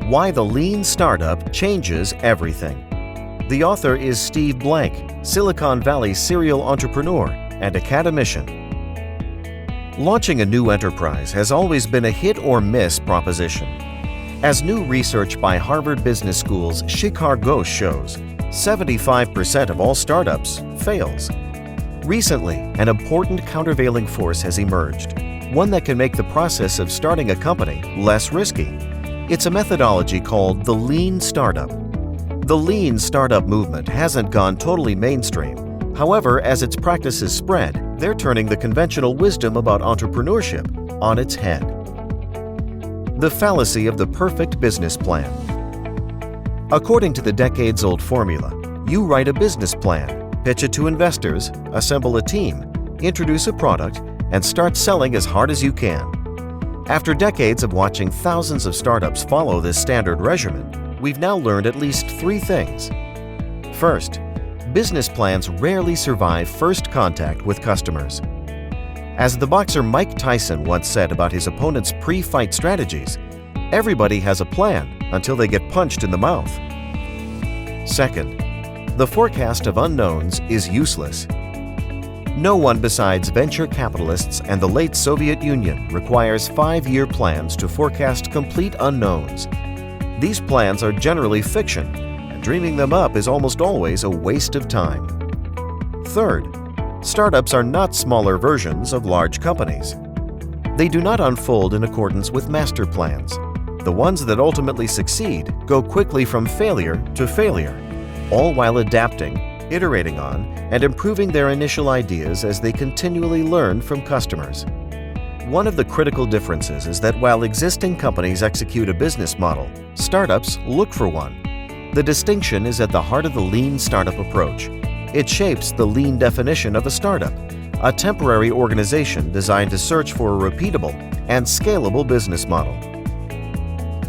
Why the Lean Startup Changes Everything. The author is Steve Blank, Silicon Valley serial entrepreneur and academician. Launching a new enterprise has always been a hit-or-miss proposition. As new research by Harvard Business School's Shikhar Ghosh shows, 75% of all startups fails. Recently, an important countervailing force has emerged, one that can make the process of starting a company less risky. It's a methodology called the Lean Startup. The Lean Startup movement hasn't gone totally mainstream. However, as its practices spread, they're turning the conventional wisdom about entrepreneurship on its head. The fallacy of the perfect business plan. According to the decades-old formula, you write a business plan, pitch it to investors, assemble a team, introduce a product, and start selling as hard as you can. After decades of watching thousands of startups follow this standard regimen, we've now learned at least three things. First, business plans rarely survive first contact with customers. As the boxer Mike Tyson once said about his opponent's pre-fight strategies, everybody has a plan until they get punched in the mouth. Second, the forecast of unknowns is useless. No one besides venture capitalists and the late Soviet Union requires 5-year plans to forecast complete unknowns. These plans are generally fiction, and dreaming them up is almost always a waste of time. Third, startups are not smaller versions of large companies. They do not unfold in accordance with master plans. The ones that ultimately succeed go quickly from failure to failure, all while adapting, iterating on, and improving their initial ideas as they continually learn from customers. One of the critical differences is that while existing companies execute a business model, startups look for one. The distinction is at the heart of the Lean Startup approach. It shapes the lean definition of a startup, a temporary organization designed to search for a repeatable and scalable business model.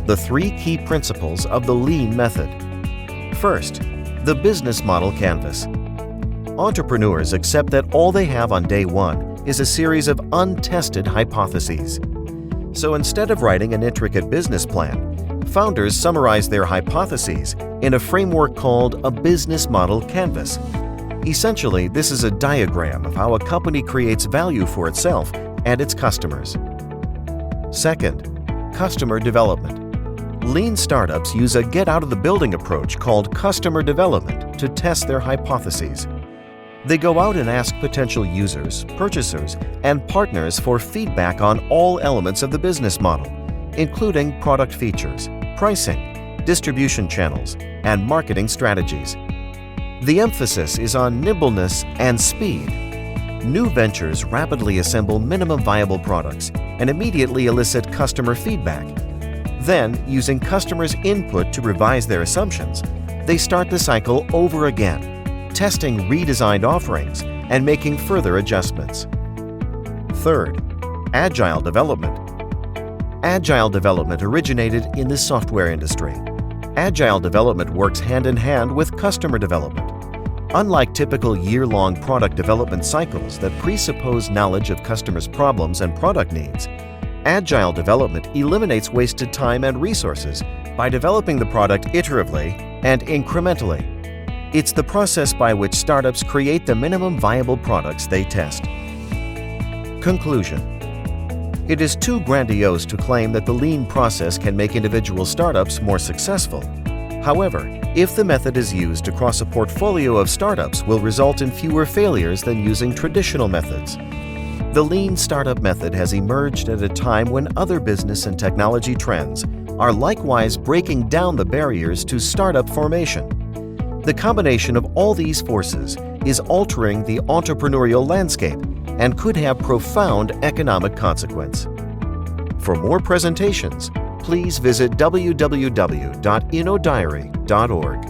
The three key principles of the Lean method. First, the business model canvas. Entrepreneurs accept that all they have on day one is a series of untested hypotheses. So instead of writing an intricate business plan, founders summarize their hypotheses in a framework called a business model canvas. Essentially, this is a diagram of how a company creates value for itself and its customers. Second, customer development. Lean startups use a get-out-of-the-building approach called customer development to test their hypotheses. They go out and ask potential users, purchasers, and partners for feedback on all elements of the business model, including product features, pricing, distribution channels, and marketing strategies. The emphasis is on nimbleness and speed. New ventures rapidly assemble minimum viable products and immediately elicit customer feedback. Then, using customers' input to revise their assumptions, they start the cycle over again, testing redesigned offerings and making further adjustments. Third, Agile Development. Agile Development originated in the software industry. Agile Development works hand-in-hand with customer development. Unlike typical year-long product development cycles that presuppose knowledge of customers' problems and product needs, Agile Development eliminates wasted time and resources by developing the product iteratively and incrementally. It's the process by which startups create the minimum viable products they test. Conclusion. It is too grandiose to claim that the Lean process can make individual startups more successful. However, if the method is used across a portfolio of startups, will result in fewer failures than using traditional methods. The Lean Startup method has emerged at a time when other business and technology trends are likewise breaking down the barriers to startup formation. The combination of all these forces is altering the entrepreneurial landscape and could have profound economic consequence. For more presentations, please visit www.innodiary.org.